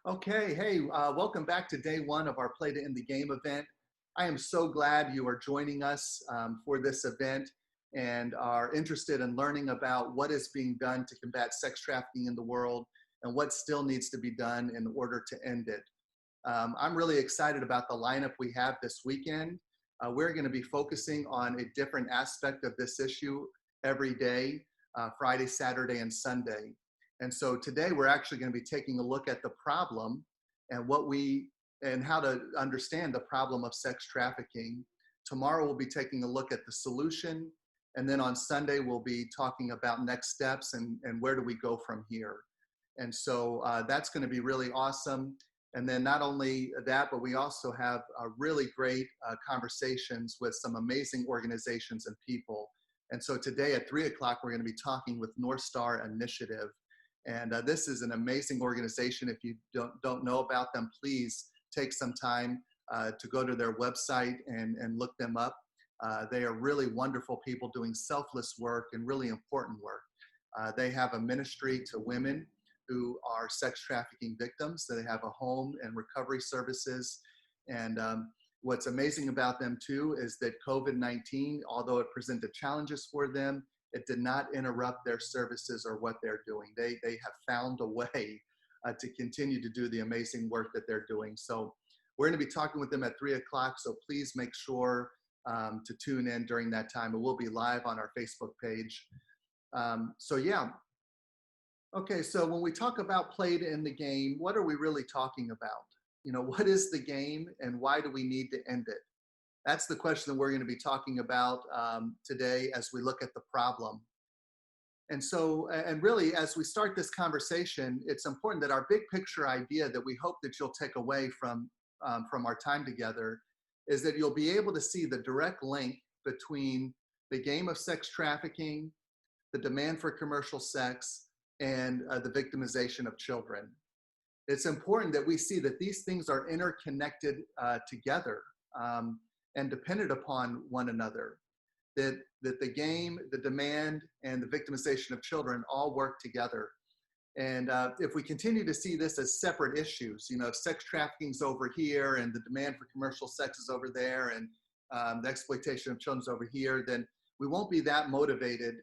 Okay, hey, welcome back to day one of our Play to End the Game event. I am so glad you are joining us for this event and are interested in learning about what is being done to combat sex trafficking in the world and what still needs to be done in order to end it. I'm really excited about the lineup we have this weekend. We're going to be focusing on a different aspect of this issue every day, Friday, Saturday, and Sunday. And so today we're actually going to be taking a look at the problem and how to understand the problem of sex trafficking. Tomorrow we'll be taking a look at the solution. And then on Sunday, we'll be talking about next steps and where do we go from here. And so that's going to be really awesome. And then not only that, but we also have really great conversations with some amazing organizations and people. And so today at 3 o'clock, we're going to be talking with North Star Initiative. And this is an amazing organization. If you don't know about them, please take some time to go to their website and look them up. They are really wonderful people doing selfless work and really important work. They have a ministry to women who are sex trafficking victims. They have a home and recovery services. And what's amazing about them too is that COVID-19, although it presented challenges for them, it did not interrupt their services or what they're doing. They have found a way to continue to do the amazing work that they're doing. So we're going to be talking with them at 3 o'clock. So please make sure to tune in during that time. It will be live on our Facebook page. So yeah. Okay, so when we talk about play to end the game, what are we really talking about? You know, what is the game and why do we need to end it? That's the question that we're going to be talking about today as we look at the problem. And so, and really, as we start this conversation, it's important that our big picture idea that we hope that you'll take away from our time together is that you'll be able to see the direct link between the game of sex trafficking, the demand for commercial sex, and the victimization of children. It's important that we see that these things are interconnected together. And dependent upon one another, that the game, the demand, and the victimization of children all work together. And if we continue to see this as separate issues, you know, if sex trafficking's over here and the demand for commercial sex is over there and the exploitation of children's over here, then we won't be that motivated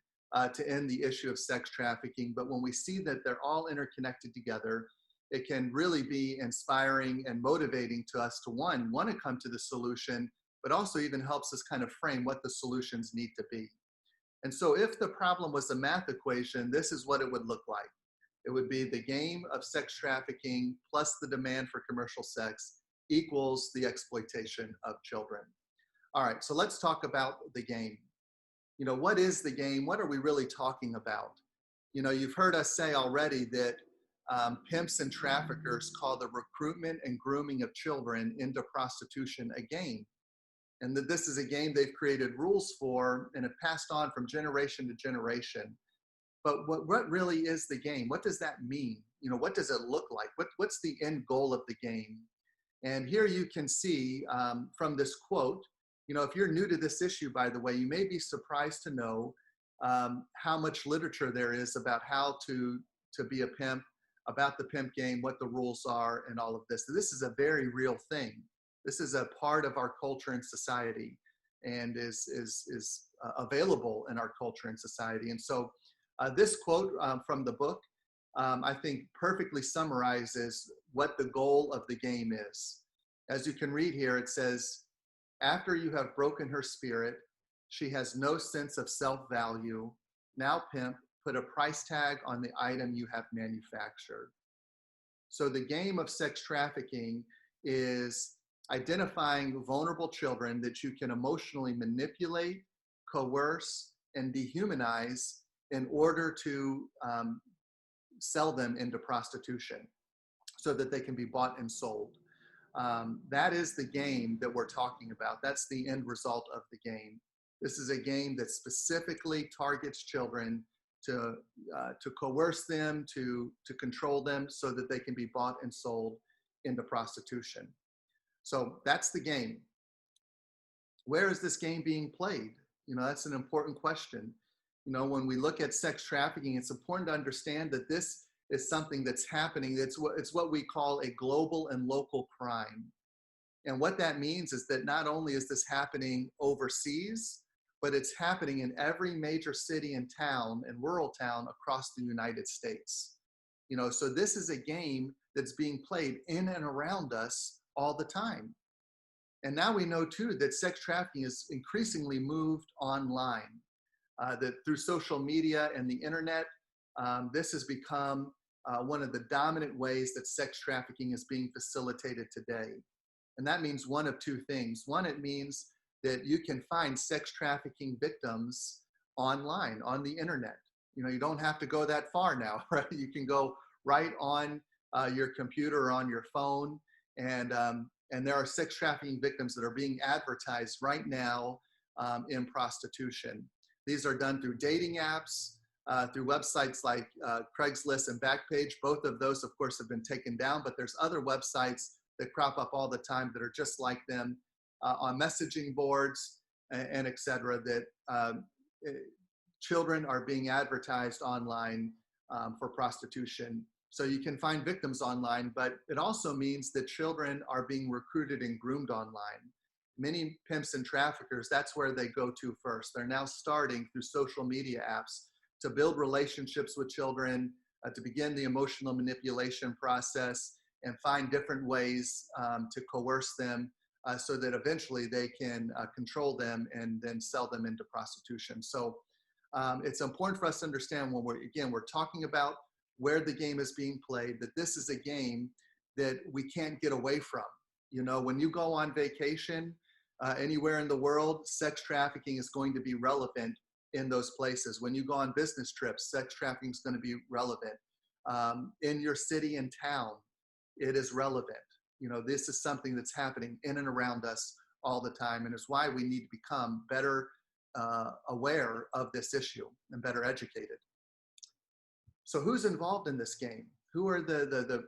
to end the issue of sex trafficking. But when we see that they're all interconnected together, it can really be inspiring and motivating to us to want to come to the solution, but also even helps us kind of frame what the solutions need to be. And so if the problem was a math equation, this is what it would look like. It would be the game of sex trafficking plus the demand for commercial sex equals the exploitation of children. All right, so let's talk about the game. You know, what is the game? What are we really talking about? You know, you've heard us say already that pimps and traffickers call the recruitment and grooming of children into prostitution a game. And that this is a game they've created rules for and have passed on from generation to generation. But what really is the game? What does that mean? You know, what does it look like? What's the end goal of the game? And here you can see from this quote, you know, if you're new to this issue, by the way, you may be surprised to know how much literature there is about how to be a pimp, about the pimp game, what the rules are, and all of this. So this is a very real thing. This is a part of our culture and society and is available in our culture and society. And so this quote from the book, I think perfectly summarizes what the goal of the game is. As you can read here, it says, after you have broken her spirit, she has no sense of self-value. Now, pimp, put a price tag on the item you have manufactured. So the game of sex trafficking is identifying vulnerable children that you can emotionally manipulate, coerce, and dehumanize in order to sell them into prostitution so that they can be bought and sold. That is the game that we're talking about. That's the end result of the game. This is a game that specifically targets children to coerce them, to control them so that they can be bought and sold into prostitution. So that's the game. Where is this game being played? You know, that's an important question. You know, when we look at sex trafficking, it's important to understand that this is something that's happening. It's what we call a global and local crime. And what that means is that not only is this happening overseas, but it's happening in every major city and town and rural town across the United States. So this is a game that's being played in and around us all the time. And now we know too that sex trafficking is increasingly moved online, that through social media and the internet, this has become one of the dominant ways that sex trafficking is being facilitated today. And that means one of two things. One, it means that you can find sex trafficking victims online, on the internet. You don't have to go that far now, right? You can go right on your computer or on your phone, and there are sex trafficking victims that are being advertised right now in prostitution. These are done through dating apps, through websites like Craigslist and Backpage. Both of those, of course, have been taken down, but there's other websites that crop up all the time that are just like them, on messaging boards and et cetera, that children are being advertised online for prostitution. So you can find victims online, but it also means that children are being recruited and groomed online. Many pimps and traffickers, that's where they go to first. They're now starting through social media apps to build relationships with children, to begin the emotional manipulation process, and find different ways to coerce them so that eventually they can control them and then sell them into prostitution. So it's important for us to understand when we're talking about where the game is being played, that this is a game that we can't get away from. When you go on vacation anywhere in the world, sex trafficking is going to be relevant in those places. When you go on business trips, sex trafficking is going to be relevant. In your city and town, it is relevant. This is something that's happening in and around us all the time, and it's why we need to become better aware of this issue and better educated. So who's involved in this game? Who are the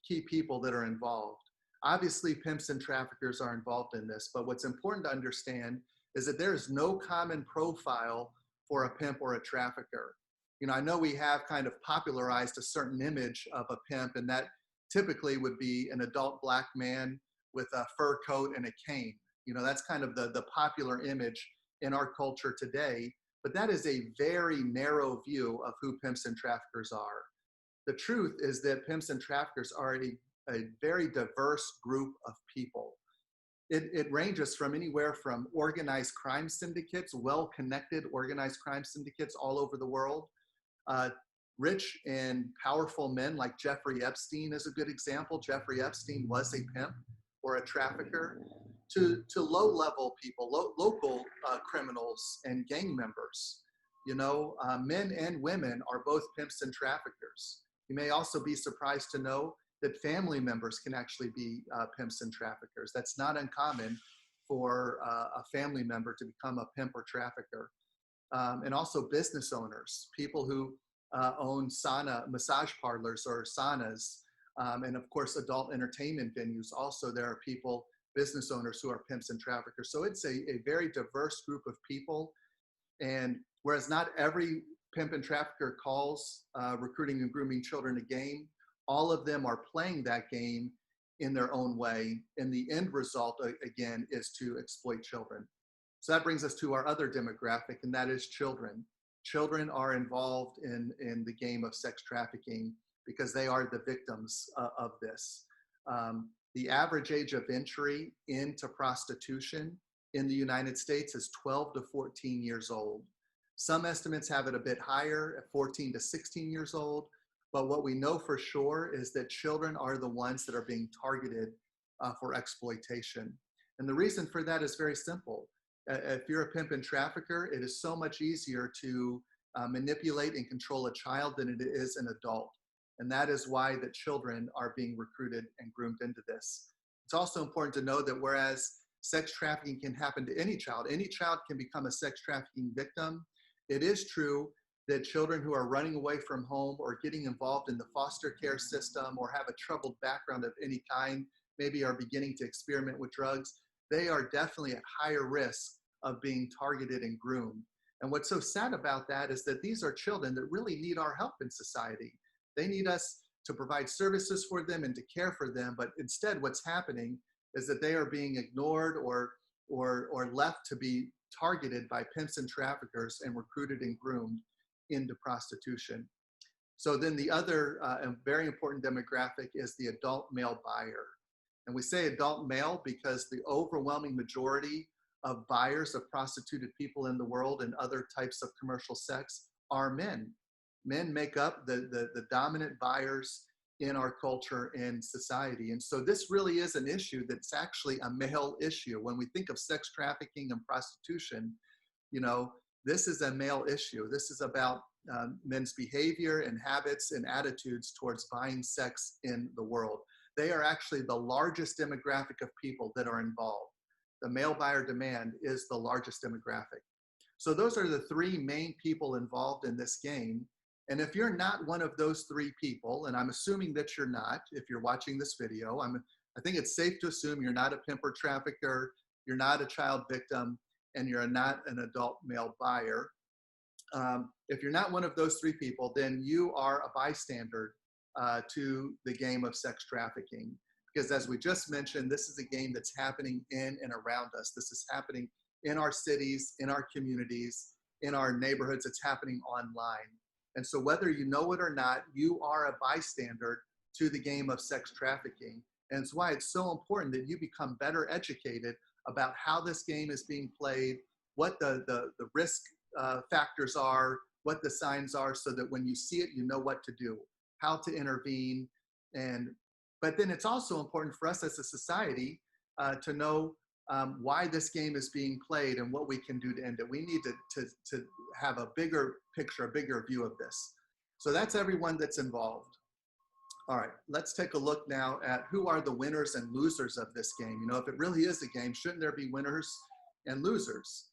key people that are involved? Obviously, pimps and traffickers are involved in this, but what's important to understand is that there is no common profile for a pimp or a trafficker. I know we have kind of popularized a certain image of a pimp, and that typically would be an adult black man with a fur coat and a cane. That's kind of the popular image in our culture today, but that is a very narrow view of who pimps and traffickers are. The truth is that pimps and traffickers are a very diverse group of people. It ranges from anywhere from organized crime syndicates, well-connected organized crime syndicates all over the world. Rich and powerful men like Jeffrey Epstein is a good example. Jeffrey Epstein was a pimp or a trafficker, to low-level people, local criminals and gang members. Men and women are both pimps and traffickers. You may also be surprised to know that family members can actually be pimps and traffickers. That's not uncommon for a family member to become a pimp or trafficker. And also business owners, people who own sauna, massage parlors or saunas, and of course adult entertainment venues. Also, there are people, business owners, who are pimps and traffickers. So it's a very diverse group of people. And whereas not every pimp and trafficker calls recruiting and grooming children a game, all of them are playing that game in their own way. And the end result, again, is to exploit children. So that brings us to our other demographic, and that is children. Children are involved in the game of sex trafficking because they are the victims of this. The average age of entry into prostitution in the United States is 12 to 14 years old. Some estimates have it a bit higher at 14 to 16 years old, but what we know for sure is that children are the ones that are being targeted for exploitation. And the reason for that is very simple. If you're a pimp and trafficker, it is so much easier to manipulate and control a child than it is an adult. And that is why the children are being recruited and groomed into this. It's also important to know that whereas sex trafficking can happen to any child can become a sex trafficking victim, it is true that children who are running away from home or getting involved in the foster care system or have a troubled background of any kind, maybe are beginning to experiment with drugs, they are definitely at higher risk of being targeted and groomed. And what's so sad about that is that these are children that really need our help in society. They need us to provide services for them and to care for them. But instead, what's happening is that they are being ignored or left to be targeted by pimps and traffickers and recruited and groomed into prostitution. So then the other very important demographic is the adult male buyer. And we say adult male because the overwhelming majority of buyers of prostituted people in the world and other types of commercial sex are men. Men make up the dominant buyers in our culture and society. And so this really is an issue that's actually a male issue. When we think of sex trafficking and prostitution, you know, this is a male issue. This is about men's behavior and habits and attitudes towards buying sex in the world. They are actually the largest demographic of people that are involved. The male buyer demand is the largest demographic. So those are the three main people involved in this game. And if you're not one of those three people, and I'm assuming that you're not, if you're watching this video, I think it's safe to assume you're not a pimp or trafficker, you're not a child victim, and you're not an adult male buyer. If you're not one of those three people, then you are a bystander to the game of sex trafficking. Because as we just mentioned, this is a game that's happening in and around us. This is happening in our cities, in our communities, in our neighborhoods. It's happening online. And so whether you know it or not, you are a bystander to the game of sex trafficking. And it's why it's so important that you become better educated about how this game is being played, what the risk factors are, what the signs are, so that when you see it, you know what to do, how to intervene. But then it's also important for us as a society to know why this game is being played and what we can do to end it. We need to have a bigger picture, a bigger view of this. So that's everyone that's involved. All right, let's take a look now at who are the winners and losers of this game. You know, if it really is a game, shouldn't there be winners and losers?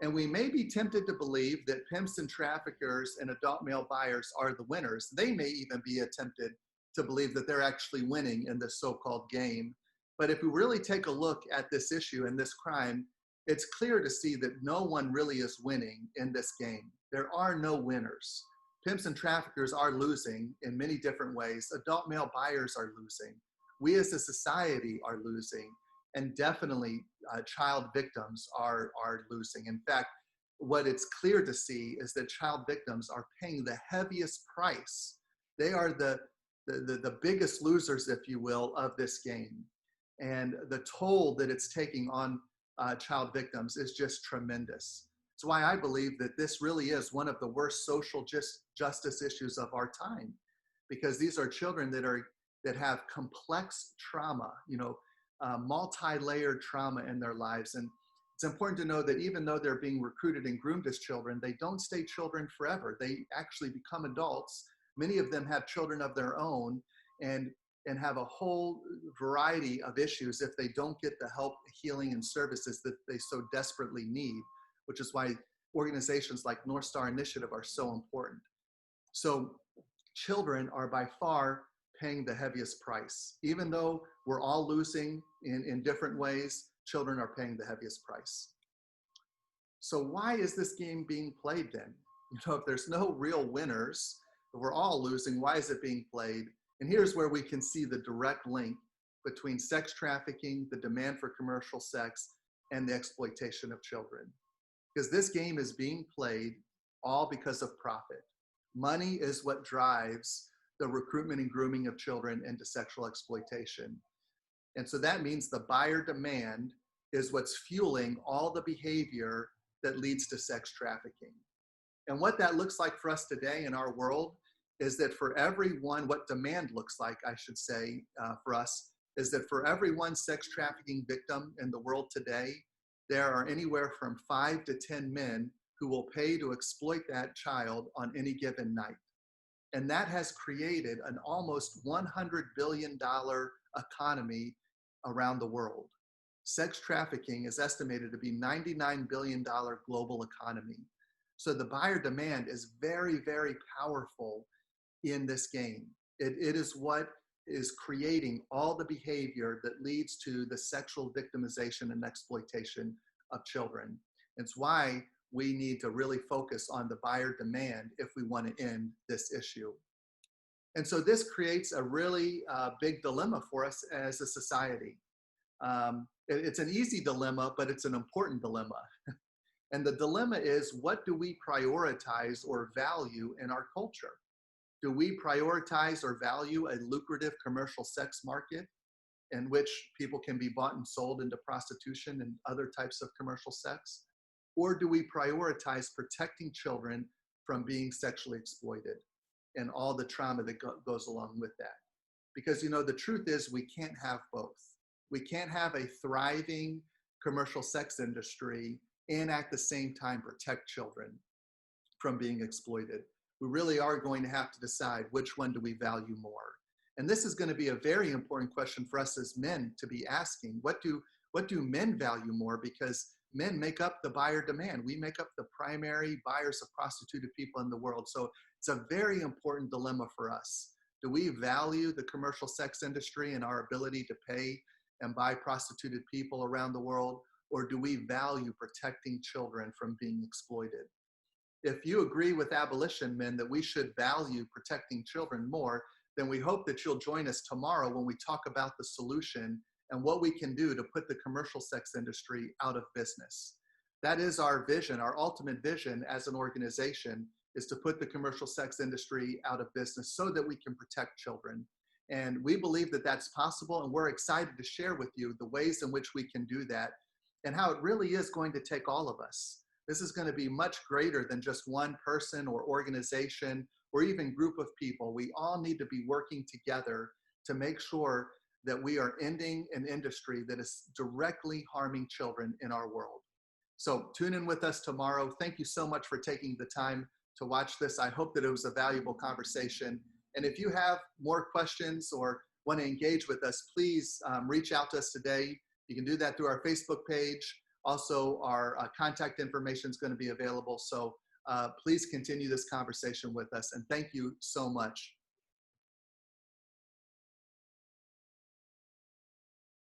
And we may be tempted to believe that pimps and traffickers and adult male buyers are the winners. They may even be tempted to believe that they're actually winning in this so-called game. But if we really take a look at this issue and this crime, it's clear to see that no one really is winning in this game. There are no winners. Pimps and traffickers are losing in many different ways. Adult male buyers are losing. We as a society are losing. And definitely child victims are losing. In fact, what it's clear to see is that child victims are paying the heaviest price. They are the biggest losers, if you will, of this game. And the toll that it's taking on child victims is just tremendous. It's why I believe that this really is one of the worst social justice issues of our time, because these are children that have complex trauma, you know, multi-layered trauma in their lives. And it's important to know that even though they're being recruited and groomed as children, they don't stay children forever. They actually become adults. Many of them have children of their own and have a whole variety of issues if they don't get the help, healing, and services that they so desperately need, which is why organizations like North Star Initiative are so important. So children are by far paying the heaviest price. Even though we're all losing in different ways, children are paying the heaviest price. So why is this game being played then? You know, if there's no real winners, if we're all losing, why is it being played? And here's where we can see the direct link between sex trafficking, the demand for commercial sex, and the exploitation of children. Because this game is being played all because of profit. Money is what drives the recruitment and grooming of children into sexual exploitation. And so that means the buyer demand is what's fueling all the behavior that leads to sex trafficking. And what that looks like for us today in our world is that for everyone, what demand looks like, I should say, for us, is that for every one sex trafficking victim in the world today, there are anywhere from 5 to 10 men who will pay to exploit that child on any given night. And that has created an almost $100 billion economy around the world. Sex trafficking is estimated to be $99 billion global economy. So the buyer demand is very, very powerful in this game. It is what is creating all the behavior that leads to the sexual victimization and exploitation of children. It's why we need to really focus on the buyer demand if we want to end this issue. And so this creates a really big dilemma for us as a society. It's an easy dilemma, but it's an important dilemma. And the dilemma is, what do we prioritize or value in our culture? Do we prioritize or value a lucrative commercial sex market in which people can be bought and sold into prostitution and other types of commercial sex? Or do we prioritize protecting children from being sexually exploited and all the trauma that goes along with that? Because, you know, the truth is we can't have both. We can't have a thriving commercial sex industry and at the same time protect children from being exploited. We really are going to have to decide which one do we value more. And this is going to be a very important question for us as men to be asking. What do men value more? Because men make up the buyer demand. We make up the primary buyers of prostituted people in the world. So it's a very important dilemma for us. Do we value the commercial sex industry and our ability to pay and buy prostituted people around the world? Or do we value protecting children from being exploited? If you agree with abolition men that we should value protecting children more, then we hope that you'll join us tomorrow when we talk about the solution and what we can do to put the commercial sex industry out of business. That is our vision. Our ultimate vision as an organization is to put the commercial sex industry out of business so that we can protect children. And we believe that that's possible, and we're excited to share with you the ways in which we can do that and how it really is going to take all of us. This is going to be much greater than just one person or organization or even group of people. We all need to be working together to make sure that we are ending an industry that is directly harming children in our world. So tune in with us tomorrow. Thank you so much for taking the time to watch this. I hope that it was a valuable conversation. And if you have more questions or want to engage with us, please reach out to us today. You can do that through our Facebook page. Also, our contact information is going to be available. So please continue this conversation with us. And thank you so much